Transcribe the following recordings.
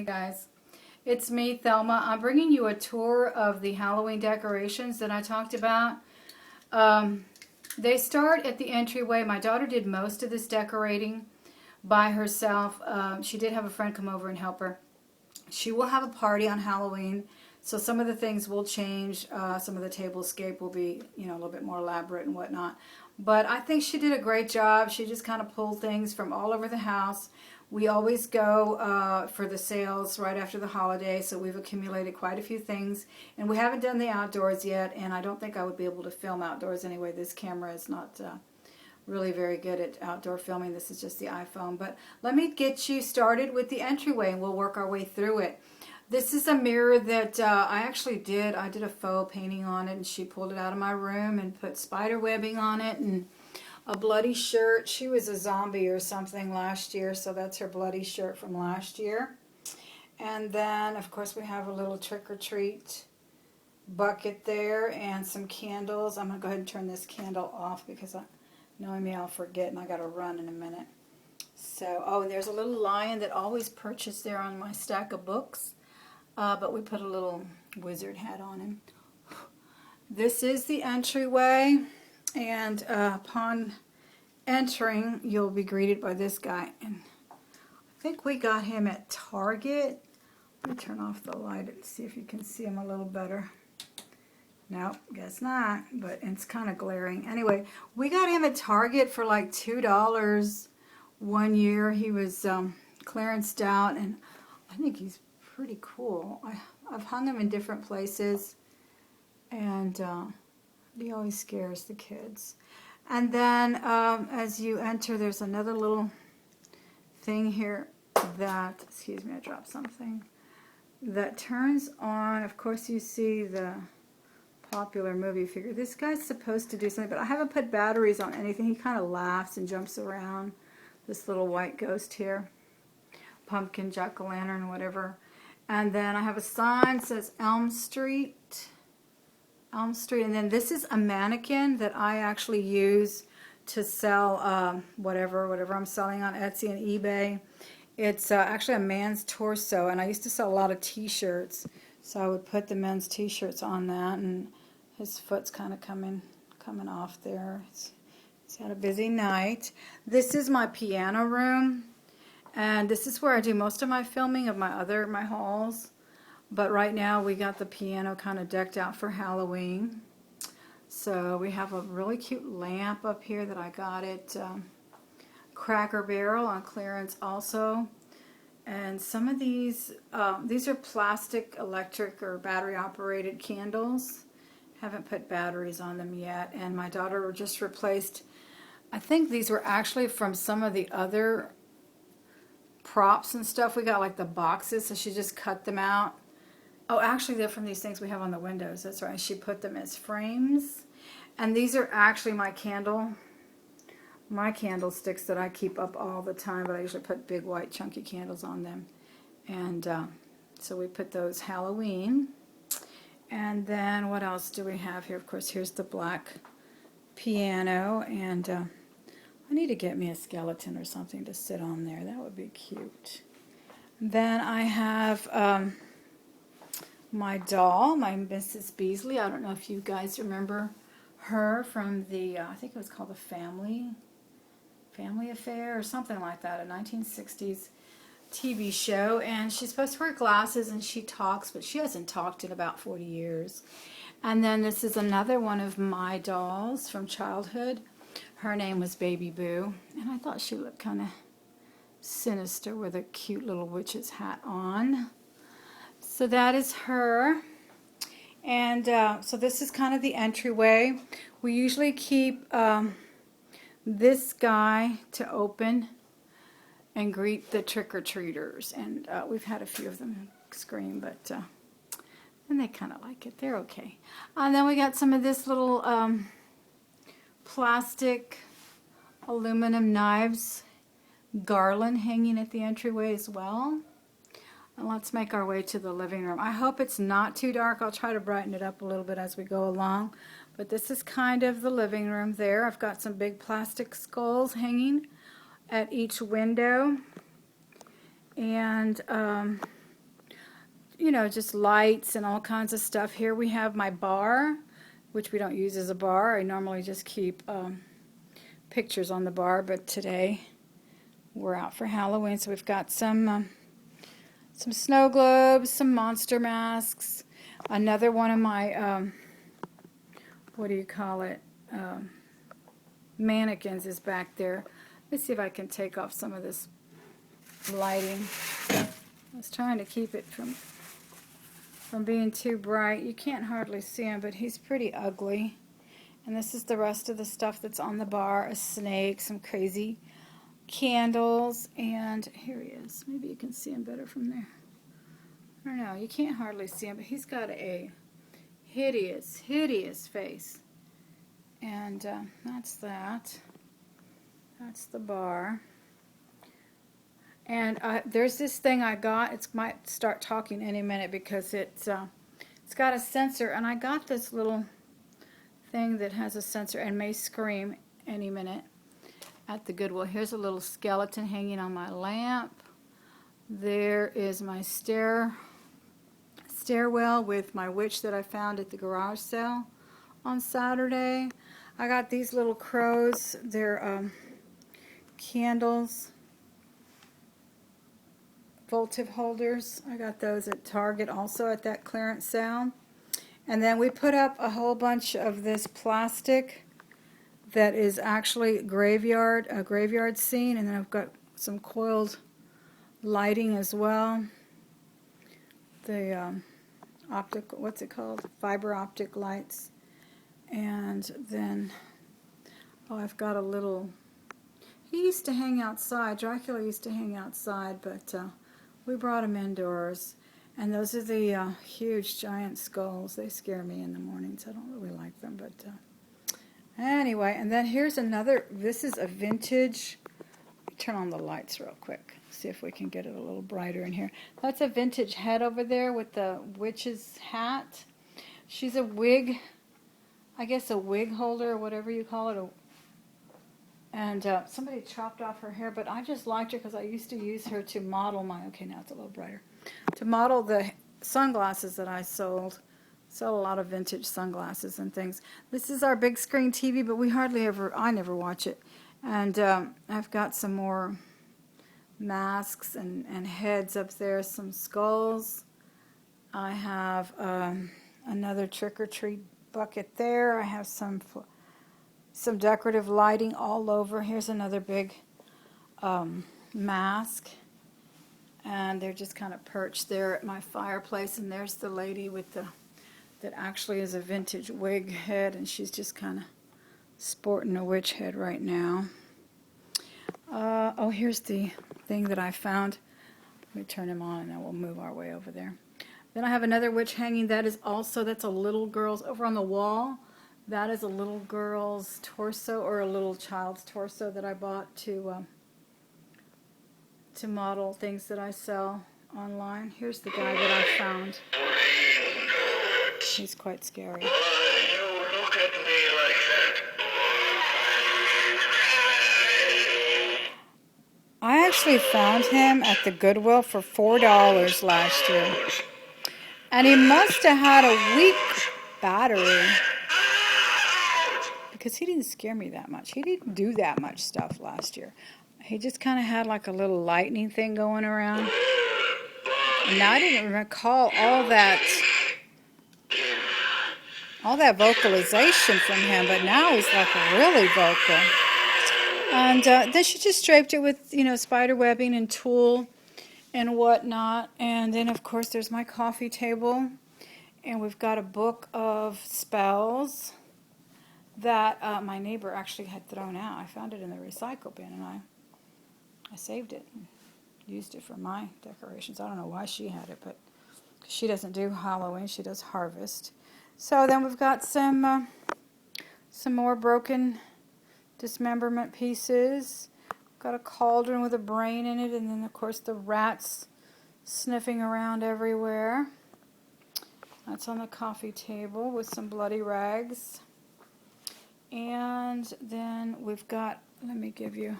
Hey guys, it's me, Thelma. I'm bringing you a tour of the Halloween decorations that I talked about. They start at the entryway. My daughter did most of this decorating by herself. She did have a friend come over and help her. She will have a party on Halloween, so some of the things will change. Some of the tablescape will be, a little bit more elaborate and whatnot. But I think she did a great job. She just kind of pulled things from all over the house. We always go for the sales right after the holiday, so we've accumulated quite a few things. And we haven't done the outdoors yet, and I don't think I would be able to film outdoors anyway. This camera is not really very good at outdoor filming. This is just the iPhone. But let me get you started with the entryway, and we'll work our way through it. This is a mirror that I actually did. I did a faux painting on it, and she pulled it out of my room and put spider webbing on it and a bloody shirt. She was a zombie or something last year, so that's her bloody shirt from last year. And then, of course, we have a little trick-or-treat bucket there and some candles. I'm going to go ahead and turn this candle off because knowing me, I'll forget, and I got to run in a minute. So, and there's a little lion that always perches there on my stack of books, but we put a little wizard hat on him. This is the entryway. And upon entering, you'll be greeted by this guy. And I think we got him at Target. Let me turn off the light and see if you can see him a little better. Nope, guess not, but it's kind of glaring. Anyway, we got him at Target for like $2 one year. He was clearanced out, and I think he's pretty cool. I've hung him in different places, and he always scares the kids. And then as you enter, there's another little thing here that, excuse me, I dropped something, that turns on. Of course, you see the popular movie figure. This guy's supposed to do something, but I haven't put batteries on anything. He kind of laughs and jumps around. This little white ghost here. Pumpkin, jack-o'-lantern, whatever. And then I have a sign that says Elm Street. And then this is a mannequin that I actually use to sell whatever I'm selling on Etsy and eBay. It's actually a man's torso, and I used to sell a lot of t-shirts, so I would put the men's t-shirts on that, and his foot's kind of coming off there. He's had a busy night. This is my piano room, and this is where I do most of my filming of my hauls. But right now we got the piano kind of decked out for Halloween. So we have a really cute lamp up here that I got at Cracker Barrel on clearance also. And some of these are plastic, electric, or battery operated candles. Haven't put batteries on them yet. And my daughter just replaced, I think these were actually from some of the other props and stuff. We got like the boxes, so she just cut them out. Oh, actually, they're from these things we have on the windows. That's right. She put them as frames. And these are actually my candlesticks that I keep up all the time, but I usually put big, white, chunky candles on them. And so we put those Halloween. And then what else do we have here? Of course, here's the black piano. And I need to get me a skeleton or something to sit on there. That would be cute. Then I have my doll, my Mrs. Beasley. I don't know if you guys remember her from the, I think it was called the Family Affair or something like that, a 1960s TV show. And she's supposed to wear glasses, and she talks, but she hasn't talked in about 40 years. And then this is another one of my dolls from childhood. Her name was Baby Boo, and I thought she looked kind of sinister with a cute little witch's hat on. So that is her. And so this is kind of the entryway. We usually keep this guy to open and greet the trick-or-treaters. And we've had a few of them scream, but and they kind of like it. They're okay. And then we got some of this little plastic aluminum knives garland hanging at the entryway as well. And let's make our way to the living room. I hope it's not too dark. I'll try to brighten it up a little bit as we go along. But this is kind of the living room there. I've got some big plastic skulls hanging at each window. And you know, just lights and all kinds of stuff. Here we have my bar, which we don't use as a bar. I normally just keep pictures on the bar, but today we're out for Halloween, so we've got some snow globes, some monster masks, another one of my, what do you call it, mannequins is back there. Let's see if I can take off some of this lighting. I was trying to keep it from being too bright. You can't hardly see him, but he's pretty ugly. And this is the rest of the stuff that's on the bar, a snake, some crazy candles, and here he is. Maybe you can see him better from there. I don't know, you can't hardly see him, but he's got a hideous, hideous face. And that's that. That's the bar. And there's this thing I got. It might start talking any minute because it's got a sensor, and I got this little thing that has a sensor and may scream any minute at the Goodwill. Here's a little skeleton hanging on my lamp. There is my stairwell with my witch that I found at the garage sale on Saturday. I got these little crows. They're candles, votive holders. I got those at Target also at that clearance sale. And then we put up a whole bunch of this plastic that is actually a graveyard scene, and then I've got some coiled lighting as well. The what's it called? Fiber optic lights. And then, oh, I've got a little, he used to hang outside. Dracula used to hang outside, but we brought him indoors. And those are the huge giant skulls. They scare me in the mornings. I don't really like them, but anyway. And then here's another. This is a vintage. Turn on the lights real quick. See if we can get it a little brighter in here. That's a vintage head over there with the witch's hat. She's a wig, I guess a wig holder or whatever you call it. And somebody chopped off her hair, but I just liked her because I used to use her to model my, okay, now it's a little brighter, to model the sunglasses that I sold. Sell a lot of vintage sunglasses and things. This is our big screen TV, but we hardly ever, I never watch it. And I've got some more masks and heads up there, some skulls. I have another trick-or-treat bucket there. I have some decorative lighting all over. Here's another big mask. And they're just kind of perched there at my fireplace. And there's the lady with that actually is a vintage wig head, and she's just kind of sporting a witch head right now. Oh, here's the thing that I found. Let me turn him on, and then we'll move our way over there. Then I have another witch hanging. That's a little girl's, over on the wall. That is a little girl's torso, or a little child's torso that I bought to model things that I sell online. Here's the guy that I found. He's quite scary. Why you look at me like that? I actually found him at the Goodwill for $4 last year. And he must have had a weak battery, because he didn't scare me that much. He didn't do that much stuff last year. He just kind of had like a little lightning thing going around. And now I didn't recall all that vocalization from him, but now he's like really vocal. And then she just draped it with, spider webbing and tulle and whatnot. And then, of course, there's my coffee table. And we've got a book of spells that my neighbor actually had thrown out. I found it in the recycle bin, and I saved it and used it for my decorations. I don't know why she had it, but she doesn't do Halloween. She does harvest. So then we've got some more broken dismemberment pieces. Got a cauldron with a brain in it, and then of course the rats sniffing around everywhere. That's on the coffee table with some bloody rags. And then we've got, let me give you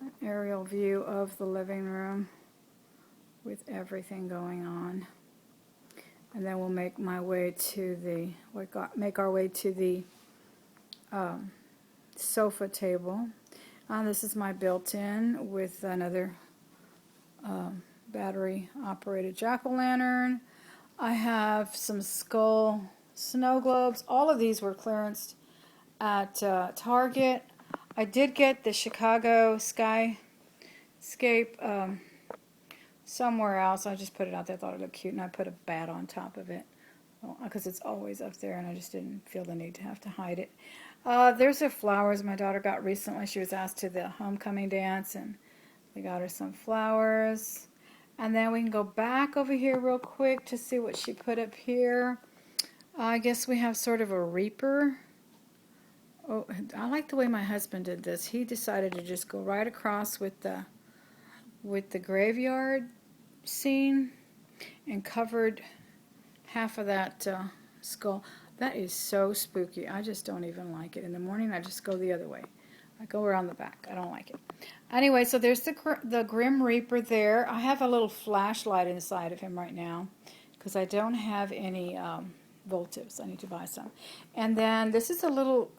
an aerial view of the living room. with everything going on. And then we'll make our way to the sofa table. This is my built-in with another battery-operated jack-o'-lantern. I have some skull snow globes. All of these were clearanced at Target. I did get the Chicago Skyscape somewhere else. I just put it out there. I thought it looked cute, and I put a bat on top of it because it's always up there, and I just didn't feel the need to have to hide it. There's the flowers my daughter got recently. She was asked to the homecoming dance, and we got her some flowers. And then we can go back over here real quick to see what she put up here. I guess we have sort of a reaper. Oh, I like the way my husband did this. He decided to just go right across with the graveyard scene and covered half of that skull. That is so spooky. I just don't even like it. In the morning, I just go the other way. I go around the back. I don't like it. Anyway, so there's the Grim Reaper there. I have a little flashlight inside of him right now because I don't have any voltives. I need to buy some. And then this is a little,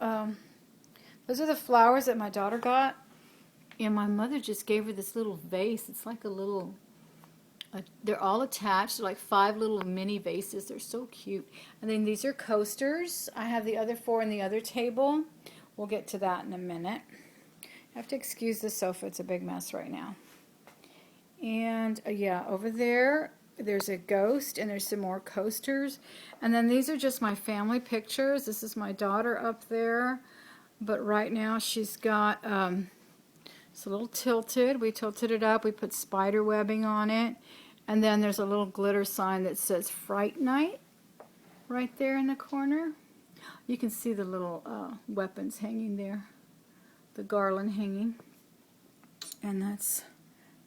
those are the flowers that my daughter got. And my mother just gave her this little vase. It's like a little, they're all attached. They're like 5 little mini vases. They're so cute. And then these are coasters. I have the other 4 in the other table. We'll get to that in a minute. I have to excuse the sofa. It's a big mess right now. And yeah, over there, there's a ghost, and there's some more coasters. And then these are just my family pictures. This is my daughter up there. But right now she's got, it's a little tilted. We tilted it up. We put spider webbing on it. And then there's a little glitter sign that says Fright Night right there in the corner. You can see the little weapons hanging there, the garland hanging, and that's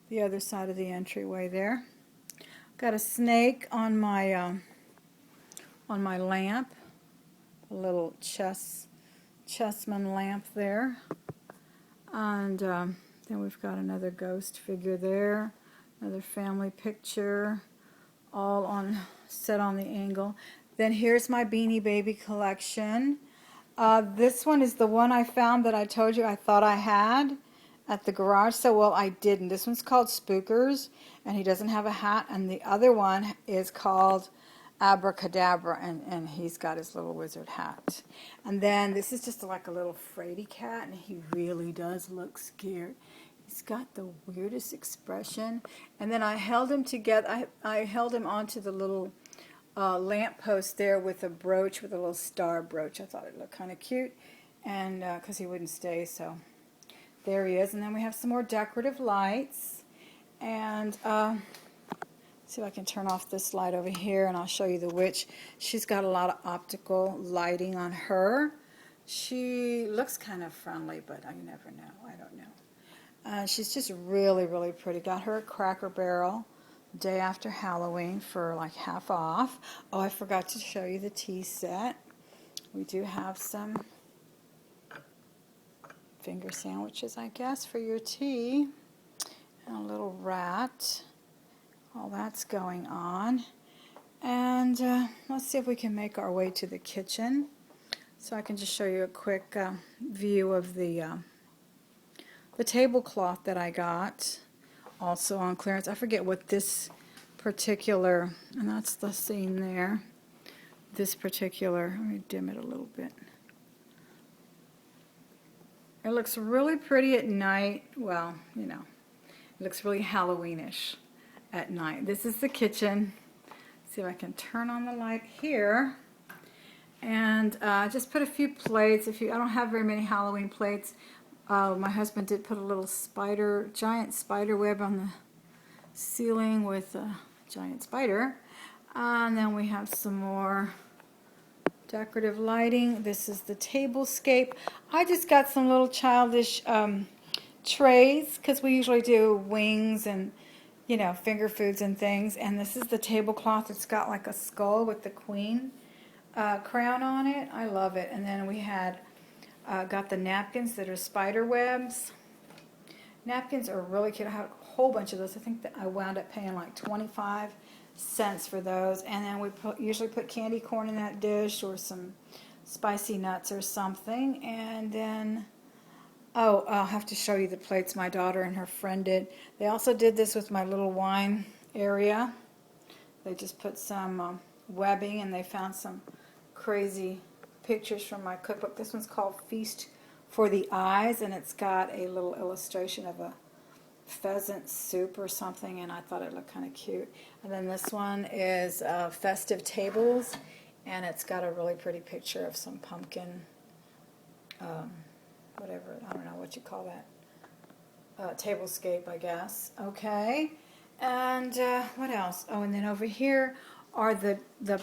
the other side of the entryway there. Got a snake on my lamp, a little chessman lamp there, and then we've got another ghost figure there, another family picture, all set on the angle. Then here's my Beanie Baby collection. This one is the one I found that I told you I thought I had at the garage sale. Well, I didn't. This one's called Spookers, and he doesn't have a hat. And the other one is called Abracadabra, and he's got his little wizard hat. And then this is just like a little fraidy cat, and he really does look scared. He's got the weirdest expression. And then I held him together. I held him onto the little lamppost there with a brooch, with a little star brooch. I thought it looked kind of cute, and because he wouldn't stay, so there he is. And then we have some more decorative lights, and see if I can turn off this light over here, and I'll show you the witch. She's got a lot of optical lighting on her. She looks kind of friendly, but I never know. I don't know. She's just really, really pretty. Got her at Cracker Barrel day after Halloween for like half off. Oh, I forgot to show you the tea set. We do have some finger sandwiches, I guess, for your tea. And a little rat. All that's going on. And let's see if we can make our way to the kitchen. So I can just show you a quick view of the tablecloth that I got. Also on clearance. I forget what this particular, and that's the scene there. This particular, let me dim it a little bit. It looks really pretty at night. Well, you know, it looks really Halloweenish at night. This is the kitchen. See if I can turn on the light here. And just put a few plates. I don't have very many Halloween plates. My husband did put a little giant spider web on the ceiling with a giant spider. And then we have some more decorative lighting. This is the tablescape. I just got some little childish trays because we usually do wings and, you know, finger foods and things. And this is the tablecloth. It's got like a skull with the queen crown on it. I love it. And then we had got the napkins that are spider webs. Napkins are really cute. I have a whole bunch of those. I think that I wound up paying like 25 cents for those. And then we usually put candy corn in that dish or some spicy nuts or something. And then, oh, I'll have to show you the plates my daughter and her friend did. They also did this with my little wine area. They just put some webbing, and they found some crazy pictures from my cookbook. This one's called Feast for the Eyes, and it's got a little illustration of a pheasant soup or something, and I thought it looked kind of cute. And then this one is Festive Tables, and it's got a really pretty picture of some pumpkin, whatever, I don't know what you call that, tablescape, I guess. Okay, and what else? Oh, and then over here are the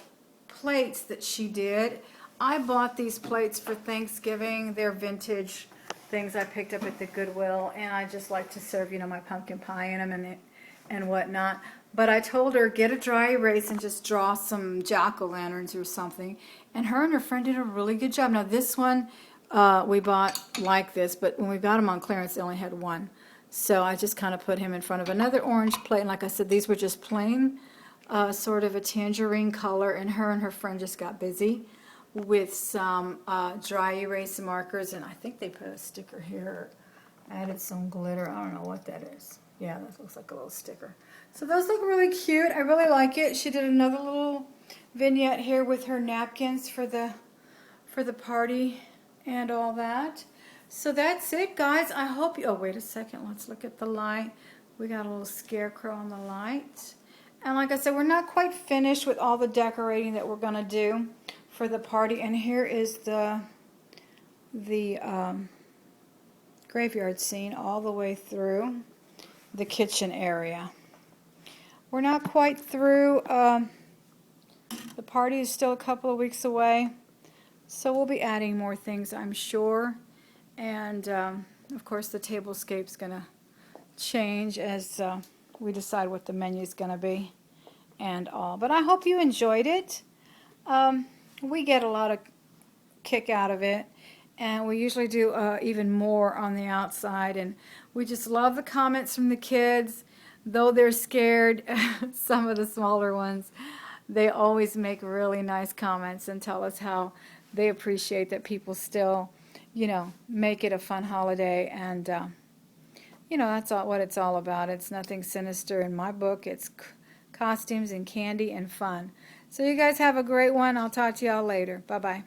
plates that she did. I bought these plates for Thanksgiving. They're vintage things I picked up at the Goodwill, and I just like to serve, you know, my pumpkin pie in them and whatnot. But I told her, get a dry erase and just draw some jack-o'-lanterns or something. And her and her friend did a really good job. Now this one we bought like this, but when we got them on clearance, they only had one. So I just kind of put him in front of another orange plate. And like I said, these were just plain, sort of a tangerine color. And her friend just got busy with some dry erase markers. And I think they put a sticker here. Added some glitter. I don't know what that is. Yeah, that looks like a little sticker. So those look really cute. I really like it. She did another little vignette here with her napkins for the party and all that. So that's it, guys. I hope you... Oh, wait a second. Let's look at the light. We got a little scarecrow on the light. And like I said, we're not quite finished with all the decorating that we're going to do for the party. And here is the graveyard scene all the way through the kitchen area. We're not quite through. The party is still a couple of weeks away, so we'll be adding more things, I'm sure. And of course the tablescape's going to change as we decide what the menu's going to be and all. But I hope you enjoyed it. We get a lot of kick out of it. And we usually do even more on the outside. And we just love the comments from the kids. Though they're scared, some of the smaller ones, they always make really nice comments and tell us how they appreciate that people still, you know, make it a fun holiday. And, you know, that's what it's all about. It's nothing sinister in my book. It's costumes and candy and fun. So you guys have a great one. I'll talk to y'all later. Bye-bye.